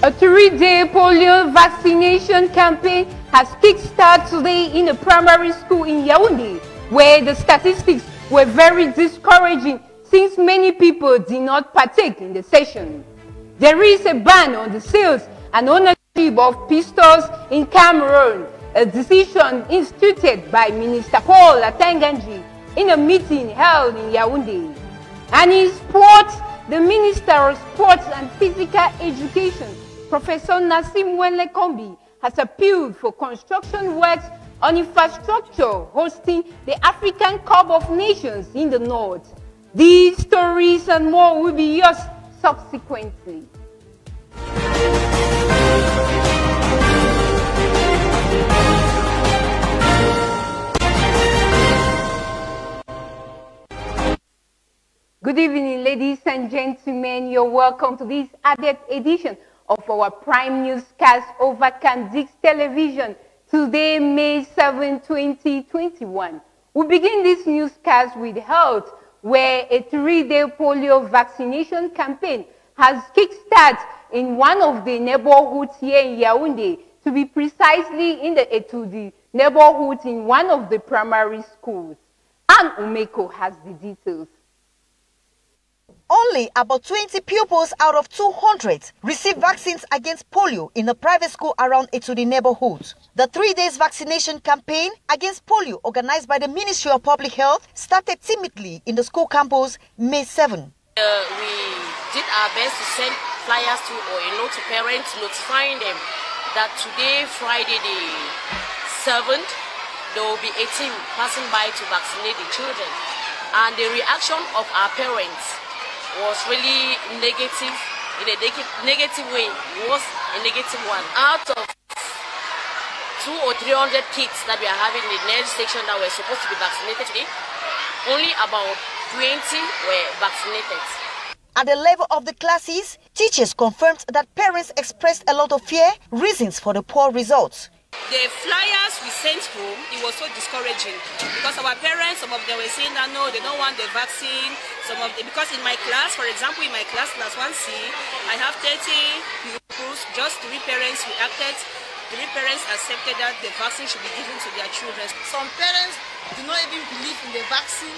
A 3-day polio vaccination campaign has kick-started today in a primary school in Yaoundé, where the statistics were very discouraging since many people did not partake in the session. There is a ban on the sales and ownership of pistols in Cameroon, a decision instituted by Minister Paul Atanganji in a meeting held in Yaoundé. And in sports, the Minister of Sports and Physical Education, Professor Nassim Wenle Kombi, has appealed for construction works on infrastructure hosting the African Cup of Nations in the north. These stories and more will be yours subsequently. Good evening, ladies and gentlemen. You're welcome to this added edition of our Prime Newscast over Candix Television. Today, May 7, 2021. We begin this newscast with health, where a 3-day polio vaccination campaign has kick-started in one of the neighborhoods here in Yaoundé, to be precisely in the Etudi neighborhood in one of the primary schools. Anne Umeko has the details. Only about 20 pupils out of 200 received vaccines against polio in a private school around Etudi neighborhood. The 3-day vaccination campaign against polio, organized by the Ministry of Public Health, started timidly in the school campus May 7. We did our best to send flyers to or a note to parents notifying them that today, Friday the 7th, there will be a team passing by to vaccinate the children. And the reaction of our parents was really negative, in a negative way. It was a negative one. Out of 200 or 300 kids that we are having in the next section that were supposed to be vaccinated today, only about 20 were vaccinated. At the level of the classes, teachers confirmed that parents expressed a lot of fear, reasons for the poor results. The flyers we sent home, it was so discouraging because our parents, some of them were saying that no, they don't want the vaccine. Some of them, because in my class, for example, in my class 1C, I have 30 pupils, just 3 parents reacted. 3 parents accepted that the vaccine should be given to their children. Some parents do not even believe in the vaccine.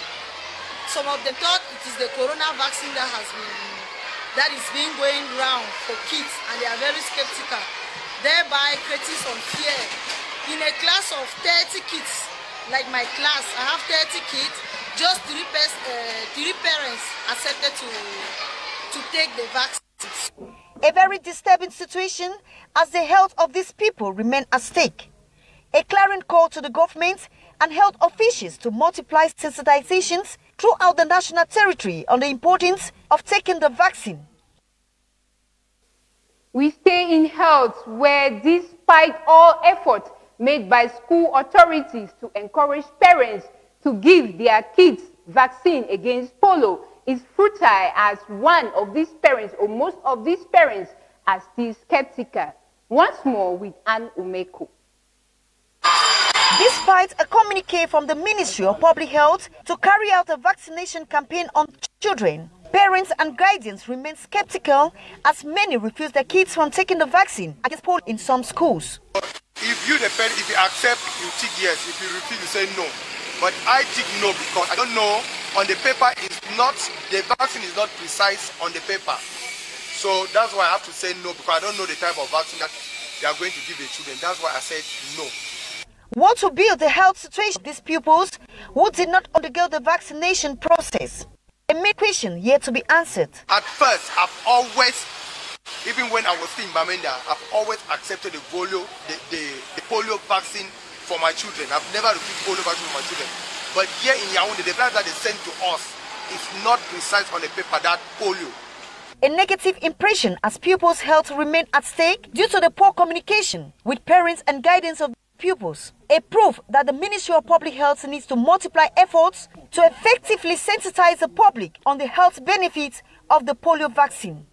Some of them thought it is the corona vaccine that is being going round for kids, and they are very skeptical, thereby creating some fear. In a class of 30 kids, like my class, I have 30 kids, just 3 parents accepted to take the vaccine. A very disturbing situation as the health of these people remain at stake. A clarion call to the government and health officials to multiply sensitizations throughout the national territory on the importance of taking the vaccine. We stay in health, where despite all efforts made by school authorities to encourage parents to give their kids vaccine against polio, is futile, as one of these parents or most of these parents are still skeptical. Once more with Anne Umeko. Despite a communique from the Ministry of Public Health to carry out a vaccination campaign on children, parents and guardians remain skeptical, as many refuse their kids from taking the vaccine against polio in some schools. If you, the parent, if you accept, you tick yes. If you refuse, you say no. But I tick no because I don't know. On the paper, the vaccine is not precise on the paper. So that's why I have to say no, because I don't know the type of vaccine that they are going to give the children. That's why I said no. What to build the health situation of these pupils who did not undergo the vaccination process? A main question yet to be answered. At first, I've always, even when I was still in Bamenda, I've always accepted the polio vaccine for my children. I've never refused polio vaccine for my children. But here in Yaoundé, the plan that they sent to us is not precise on the paper, that polio. A negative impression as pupils' health remain at stake due to the poor communication with parents and guidance of pupils. A proof that the Ministry of Public Health needs to multiply efforts to effectively sensitize the public on the health benefits of the polio vaccine.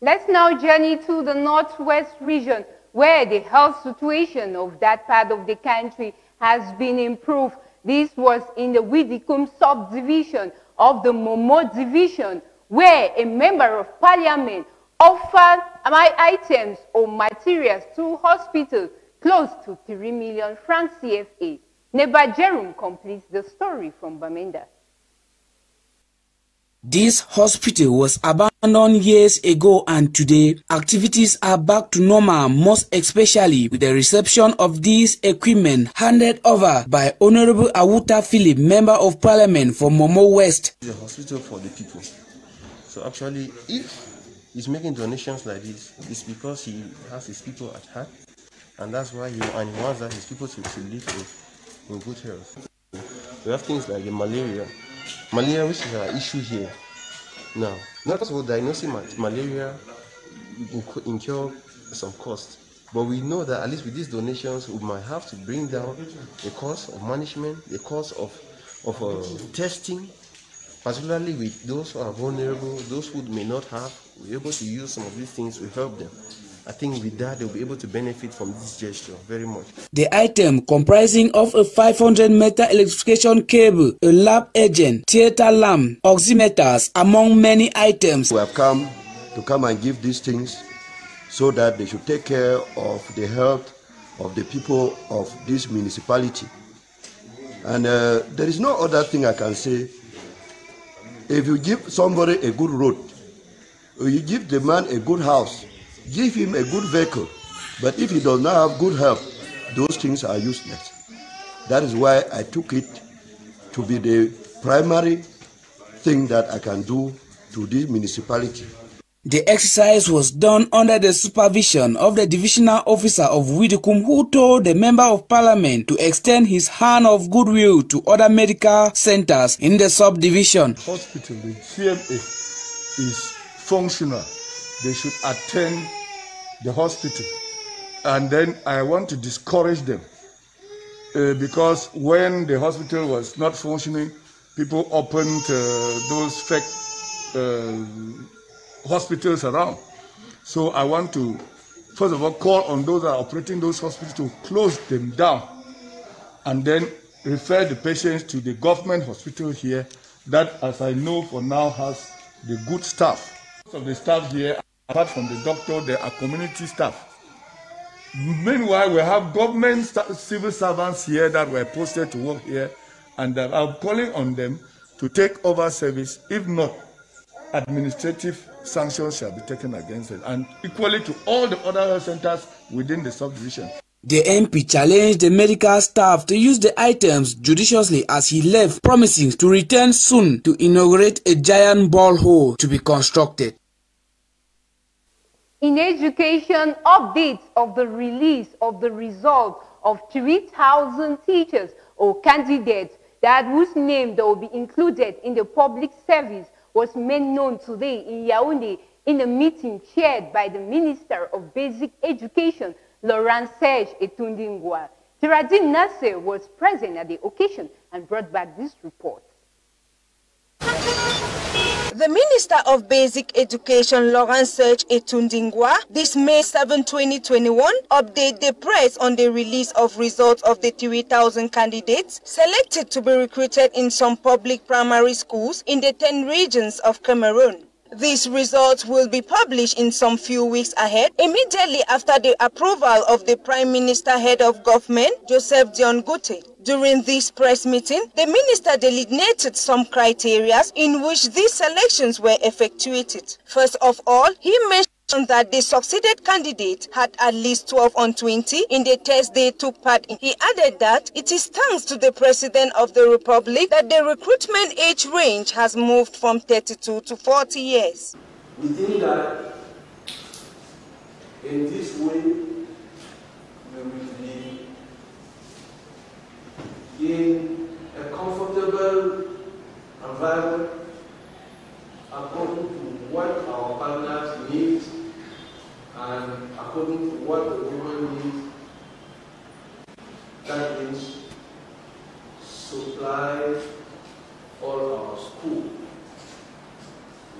Let's now journey to the northwest region, where the health situation of that part of the country has been improved. This was in the Widikum subdivision of the Momo division, where a member of parliament offered items or materials to hospitals close to 3 million francs CFA. Neighbor Jerome completes the story from Bamenda. This hospital was abandoned years ago, and today activities are back to normal, most especially with the reception of this equipment handed over by Honorable Awuta Philip, Member of Parliament for Momo West. It's a hospital for the people. So actually, if he's making donations like this, it's because he has his people at heart, and that's why he wants that his people to live in good health. We have things like the malaria, which is our issue here. Now, not possible diagnosing malaria incur some cost, but we know that at least with these donations, we might have to bring down the cost of management, the cost of testing, particularly with those who are vulnerable, those who may not have. We're able to use some of these things to help them. I think with that, they'll be able to benefit from this gesture very much. The item comprising of a 500-meter electrification cable, a lab agent, theater lamp, oximeters, among many items. We have come and give these things so that they should take care of the health of the people of this municipality. And there is no other thing I can say. If you give somebody a good road, or you give the man a good house, give him a good vehicle, but if he does not have good health, those things are useless. That is why I took it to be the primary thing that I can do to this municipality. The exercise was done under the supervision of the divisional officer of Widukum, who told the Member of Parliament to extend his hand of goodwill to other medical centers in the subdivision. Hospital, the CMA is functional. They should attend the hospital, and then I want to discourage them because when the hospital was not functioning, people opened those fake hospitals around. So I want to first of all call on those that are operating those hospitals to close them down and then refer the patients to the government hospital here that, as I know for now, has the good staff. Most of the staff here, apart from the doctor, there are community staff. Meanwhile, we have government civil servants here that were posted to work here, and I'm calling on them to take over service. If not, administrative sanctions shall be taken against it, and equally to all the other health centers within the subdivision. The MP challenged the medical staff to use the items judiciously as he left, promising to return soon to inaugurate a giant borehole to be constructed. In education, updates of the release of the result of 3,000 teachers or candidates whose name that will be included in the public service was made known today in Yaoundé in a meeting chaired by the Minister of Basic Education, Laurent Serge Etundingwa. Tiradine Nasser was present at the occasion and brought back this report. The Minister of Basic Education, Laurent Serge Etundingwa, this May 7, 2021, updated the press on the release of results of the 3,000 candidates selected to be recruited in some public primary schools in the 10 regions of Cameroon. These results will be published in some few weeks ahead, immediately after the approval of the Prime Minister Head of Government, Joseph Dion Goute. During this press meeting, the minister delineated some criteria in which these selections were effectuated. First of all, he mentioned that the succeeded candidate had at least 12 on 20 in the test they took part in. He added that it is thanks to the President of the Republic that the recruitment age range has moved from 32 to 40 years. We think that in this way, we will be in a comfortable environment according to what our partners need and according to what the women need. That means supply all our school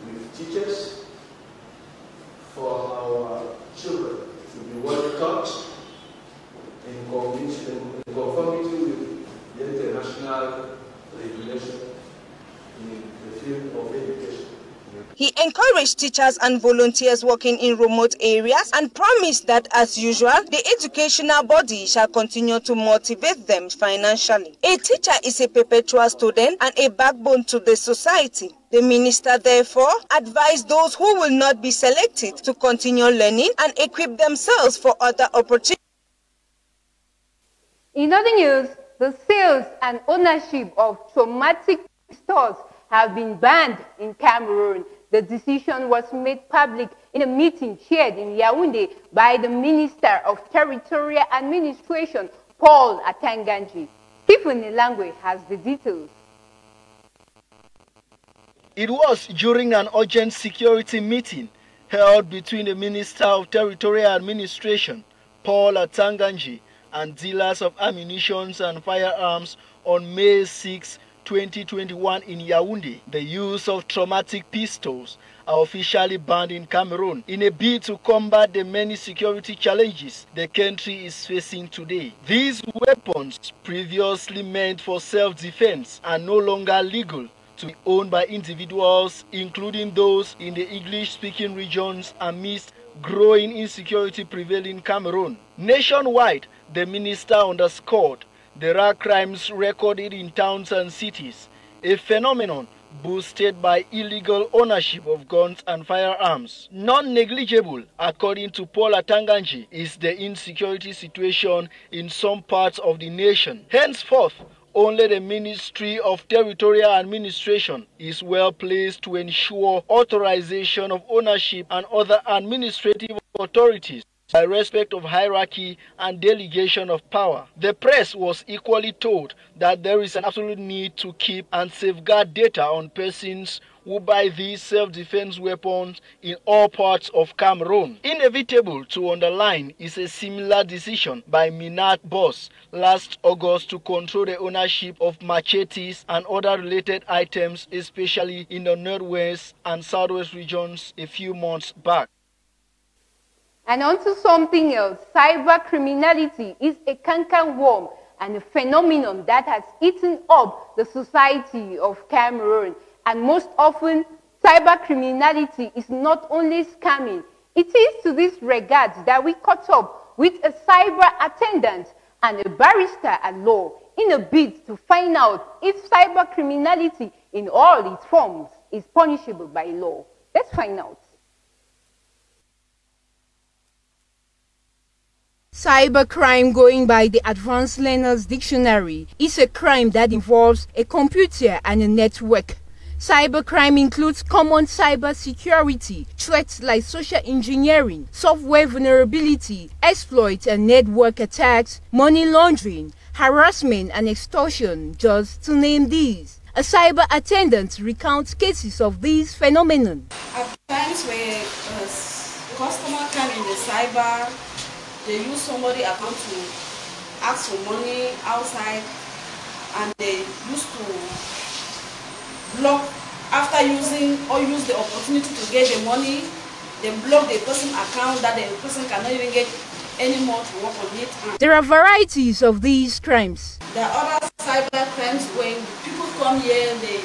with teachers for our children to be well taught in conformity with the international regulation in the field of education. He encouraged teachers and volunteers working in remote areas and promised that, as usual, the educational body shall continue to motivate them financially. A teacher is a perpetual student and a backbone to the society. The minister therefore advised those who will not be selected to continue learning and equip themselves for other opportunities. In other news, the sales and ownership of traumatic stores have been banned in Cameroon. The decision was made public in a meeting chaired in Yaoundé by the Minister of Territorial Administration, Paul Atanganji. Stephen Ilangwe has the details. It was during an urgent security meeting held between the Minister of Territorial Administration, Paul Atanganji, and dealers of ammunition and firearms on May 6, 2021 in Yaoundé. The use of traumatic pistols are officially banned in Cameroon in a bid to combat the many security challenges the country is facing today. These weapons, previously meant for self-defense, are no longer legal to be owned by individuals, including those in the English-speaking regions, amidst growing insecurity prevailing in Cameroon. Nationwide, the minister underscored there are crimes recorded in towns and cities, a phenomenon boosted by illegal ownership of guns and firearms. Non-negligible, according to Paul Atanganji, is the insecurity situation in some parts of the nation. Henceforth, only the Ministry of Territorial Administration is well placed to ensure authorization of ownership and other administrative authorities by respect of hierarchy and delegation of power. The press was equally told that there is an absolute need to keep and safeguard data on persons who buy these self-defense weapons in all parts of Cameroon. Inevitable to underline is a similar decision by Minat Boss last August to control the ownership of machetes and other related items, especially in the northwest and southwest regions a few months back. And on to something else. Cyber criminality is a cankerworm and a phenomenon that has eaten up the society of Cameroon. And most often, cyber criminality is not only scamming. It is to this regard that we caught up with a cyber attendant and a barrister at law in a bid to find out if cyber criminality in all its forms is punishable by law. Let's find out. Cybercrime, going by the Advanced Learners Dictionary, is a crime that involves a computer and a network. Cybercrime includes common cyber security, threats like social engineering, software vulnerability, exploits and network attacks, money laundering, harassment and extortion, just to name these. A cyber attendant recounts cases of these phenomena. At times where customer come in the cyber, they use somebody's account to ask for money outside, and they used to block after using or use the opportunity to get the money. They block the person's account that the person cannot even get any more to work on it. There are varieties of these crimes. There are other cyber crimes when people come here, they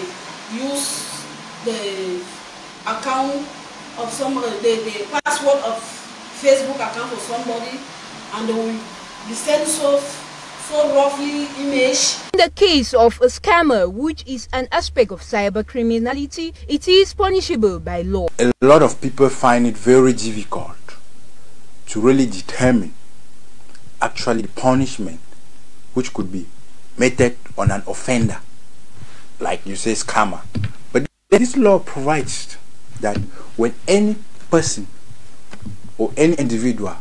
use the account of somebody, the password of Facebook account for somebody, and they will be sent so roughly image. In the case of a scammer, which is an aspect of cyber criminality, it is punishable by law. A lot of people find it very difficult to really determine actually the punishment which could be meted on an offender, like you say, scammer. But this law provides that when any person or any individual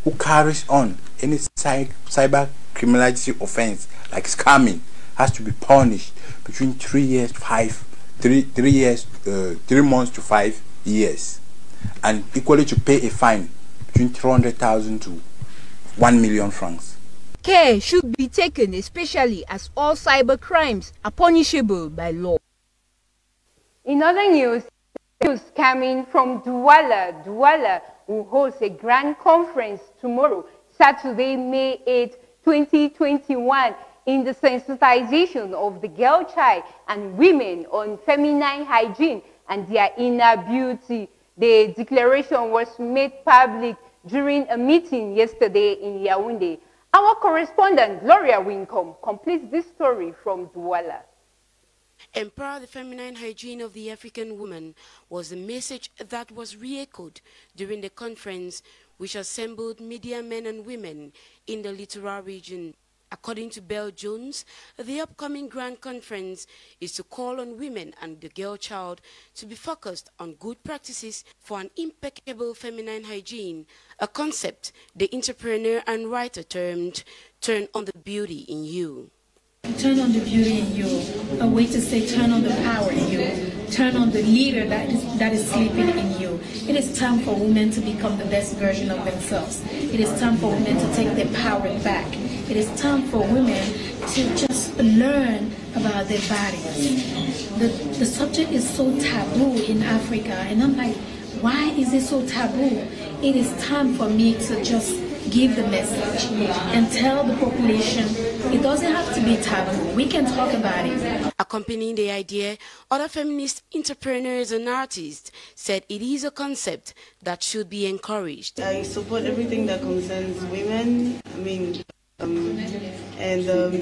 who carries on any cyber criminality offense like scamming has to be punished between 3 months to 5 years, and equally to pay a fine between 300,000 to 1 million francs. Care should be taken, especially as all cyber crimes are punishable by law. In other news coming from Douala will host a grand conference tomorrow, Saturday, May 8, 2021, in the sensitization of the girl child and women on feminine hygiene and their inner beauty. The declaration was made public during a meeting yesterday in Yaoundé. Our correspondent, Gloria Wincom, completes this story from Douala. Empower the feminine hygiene of the African woman was the message that was re-echoed during the conference, which assembled media men and women in the littoral region. According to Belle Jones, the upcoming Grand Conference is to call on women and the girl child to be focused on good practices for an impeccable feminine hygiene, a concept the entrepreneur and writer termed "Turn on the Beauty in You." Turn on the beauty in you, a way to say turn on the power in you, turn on the leader that is sleeping in you. It is time for women to become the best version of themselves. It is time for women to take their power back. It is time for women to just learn about their bodies. The subject is so taboo in Africa, and I'm like, why is it so taboo? It is time for me to just give the message and tell the population it doesn't have to be taboo. We can talk about it. Accompanying the idea, other feminist entrepreneurs and artists said it is a concept that should be encouraged. I support everything that concerns women.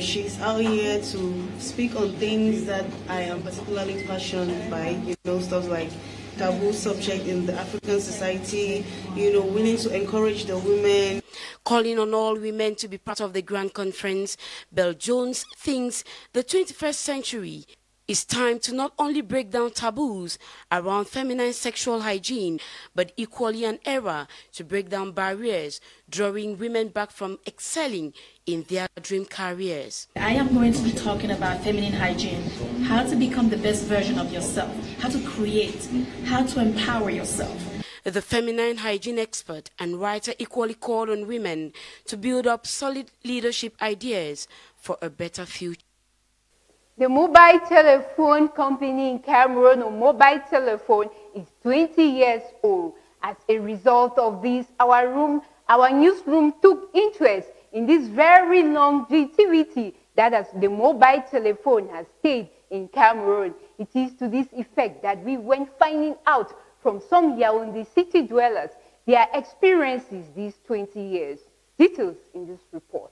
She's out here to speak on things that I am particularly passionate by, stuff like taboo subject in the African society, willing to encourage the women. Calling on all women to be part of the Grand Conference, Belle Jones thinks the 21st century is time to not only break down taboos around feminine sexual hygiene, but equally an era to break down barriers, drawing women back from excelling in their dream careers. I am going to be talking about feminine hygiene, how to become the best version of yourself, how to create, how to empower yourself. The feminine hygiene expert and writer equally called on women to build up solid leadership ideas for a better future. The mobile telephone company in Cameroon, or mobile telephone, is 20 years old. As a result of this, our newsroom took interest in this very longevity that the mobile telephone has stayed in Cameroon. It is to this effect that we went finding out from some Yaoundé city dwellers their experiences these 20 years. Details in this report.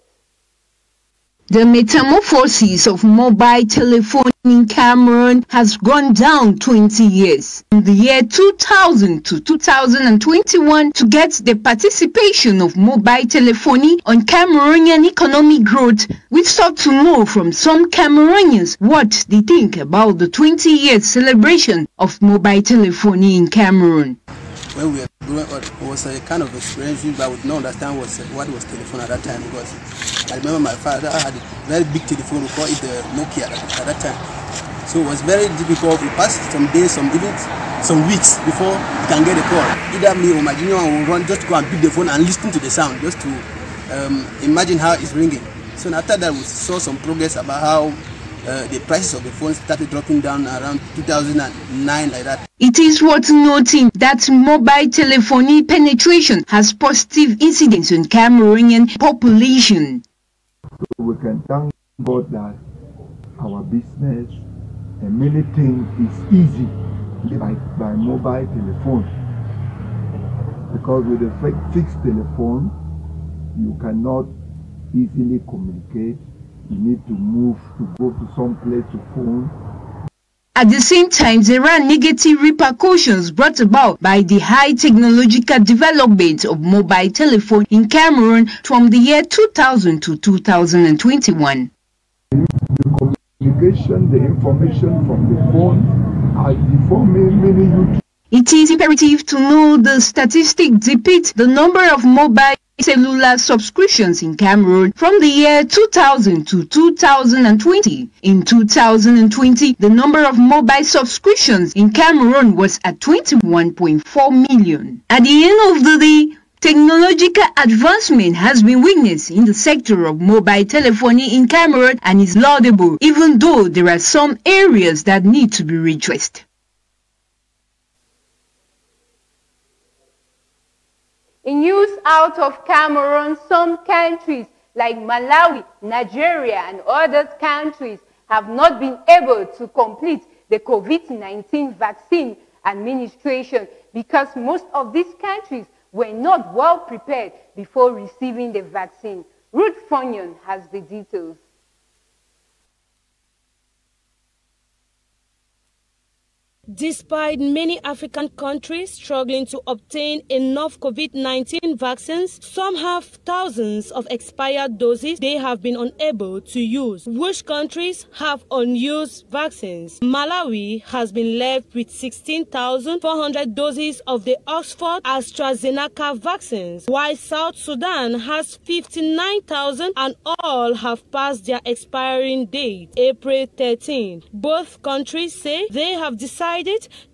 The metamorphosis of mobile telephone in Cameroon has gone down 20 years. From the year 2000 to 2021 to get the participation of mobile telephony on Cameroonian economic growth, we sought to know from some Cameroonians what they think about the 20-year celebration of mobile telephony in Cameroon. When we were growing up, it was a kind of experience which I would not understand what was telephone at that time, because I remember my father had a very big telephone, we call it the Nokia at that time. So it was very difficult. We passed some days, even some weeks before you can get a call. Either me or my junior will run just to go and pick the phone and listen to the sound, just to imagine how it's ringing. So after that, we saw some progress about how the prices of the phones started dropping down around 2009, like that. It is worth noting that mobile telephony penetration has positive incidence on Cameroonian population. So we can thank God that our business and many things is easy by mobile telephone. Because with a fixed telephone, you cannot easily communicate. You need to move to go to some place to phone. At the same time, there are negative repercussions brought about by the high technological development of mobile telephone in Cameroon from the year 2000 to 2021. The communication, the information from the phone are deforming many youth. It is imperative to know the statistics depict the number of mobile cellular subscriptions in Cameroon from the year 2000 to 2020. In 2020, the number of mobile subscriptions in Cameroon was at 21.4 million. At the end of the day, technological advancement has been witnessed in the sector of mobile telephony in Cameroon and is laudable, even though there are some areas that need to be redressed. In news out of Cameroon, some countries like Malawi, Nigeria, and other countries have not been able to complete the COVID-19 vaccine administration because most of these countries were not well prepared before receiving the vaccine. Ruth Fonyon has the details. Despite many African countries struggling to obtain enough COVID-19 vaccines, some have thousands of expired doses they have been unable to use. Which countries have unused vaccines? Malawi has been left with 16,400 doses of the Oxford AstraZeneca vaccines, while South Sudan has 59,000 and all have passed their expiring date, April 13. Both countries say they have decided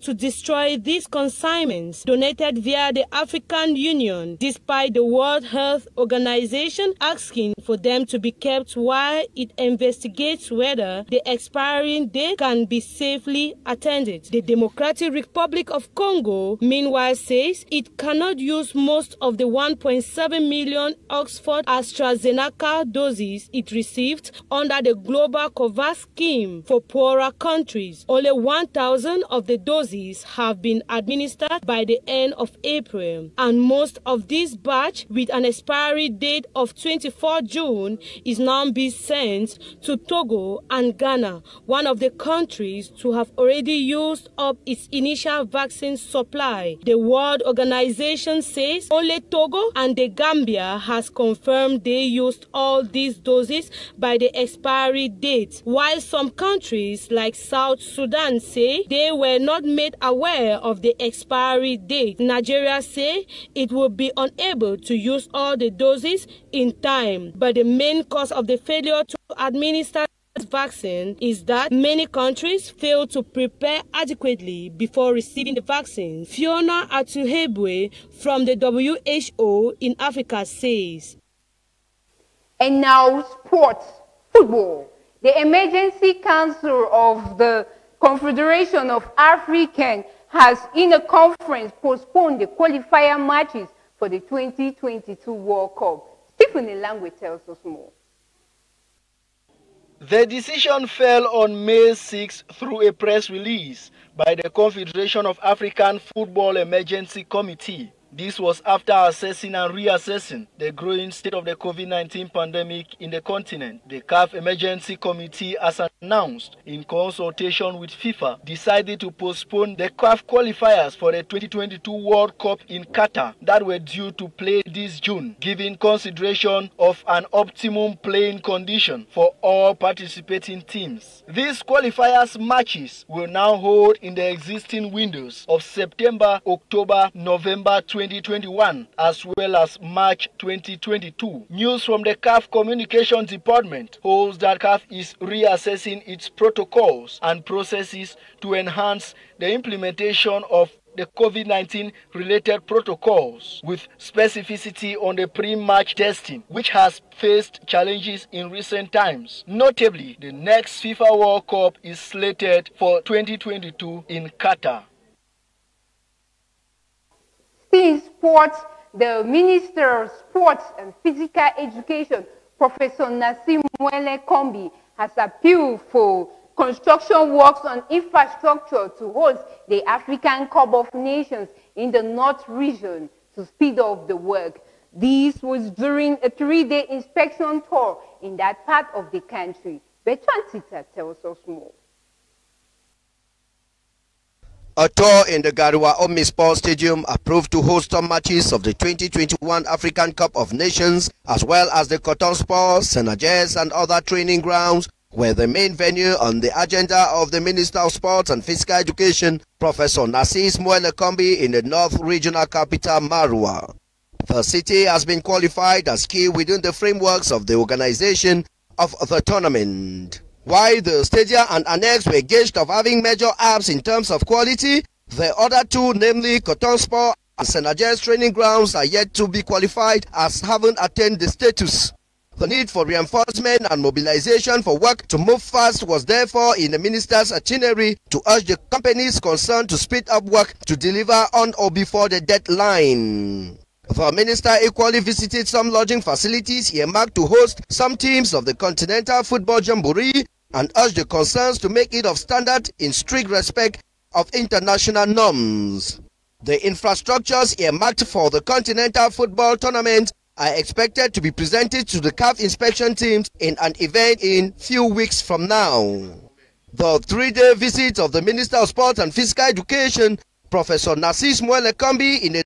to destroy these consignments donated via the African Union, despite the World Health Organization asking for them to be kept while it investigates whether the expiring date can be safely attended. The Democratic Republic of Congo, meanwhile, says it cannot use most of the 1.7 million Oxford AstraZeneca doses it received under the Global COVAX scheme for poorer countries. Only 1,000 of the doses have been administered by the end of April, and most of this batch with an expiry date of 24 June is now being sent to Togo and Ghana, one of the countries to have already used up its initial vaccine supply. The World Organization says only Togo and the Gambia has confirmed they used all these doses by the expiry date, while some countries like South Sudan say they were not made aware of the expiry date. Nigeria say it will be unable to use all the doses in time, but the main cause of the failure to administer this vaccine is that many countries fail to prepare adequately before receiving the vaccine. Fiona Atuhebwe from the WHO in Africa says. And now sports, football. The Emergency Council of the Confederation of African has, in a conference, postponed the qualifier matches for the 2022 World Cup. Stephen Elangwe tells us more. The decision fell on May 6 through a press release by the Confederation of African Football Emergency Committee. This was after assessing and reassessing the growing state of the COVID-19 pandemic in the continent. The CAF Emergency Committee, as announced in consultation with FIFA, decided to postpone the CAF qualifiers for the 2022 World Cup in Qatar that were due to play this June, giving consideration of an optimum playing condition for all participating teams. These qualifiers matches will now hold in the existing windows of September, October, November 2021 as well as March 2022. News from the CAF Communications Department holds that CAF is reassessing its protocols and processes to enhance the implementation of the COVID-19 related protocols with specificity on the pre-match testing, which has faced challenges in recent times. Notably, the next FIFA World Cup is slated for 2022 in Qatar. In sports, the Minister of Sports and Physical Education, Professor Nassim Mwele Kombi, has appealed for construction works on infrastructure to host the African Cup of Nations in the North region to speed up the work. This was during a 3-day inspection tour in that part of the country. Bertrand Tita tells us more. A tour in the Garoua Omnisport Stadium approved to host some matches of the 2021 African Cup of Nations, as well as the Cotton Sports, Senagers and other training grounds, were the main venue on the agenda of the Minister of Sports and Physical Education, Professor Nassim Mwele Kombi, in the North Regional Capital, Marua. The city has been qualified as key within the frameworks of the organization of the tournament. While the stadia and annex were gauged of having major apps in terms of quality, the other two, namely Cotton Sport and Senagers training grounds, are yet to be qualified as haven't attained the status. The need for reinforcement and mobilization for work to move fast was therefore in the minister's itinerary to urge the companies concerned to speed up work to deliver on or before the deadline. The minister equally visited some lodging facilities earmarked to host some teams of the Continental Football Jamboree and urged the concerns to make it of standard in strict respect of international norms. The infrastructures earmarked for the Continental Football Tournament are expected to be presented to the CAF inspection teams in an event in few weeks from now. The 3-day visit of the Minister of Sport and Physical Education, Professor Narcisse Moelle Kombi, in a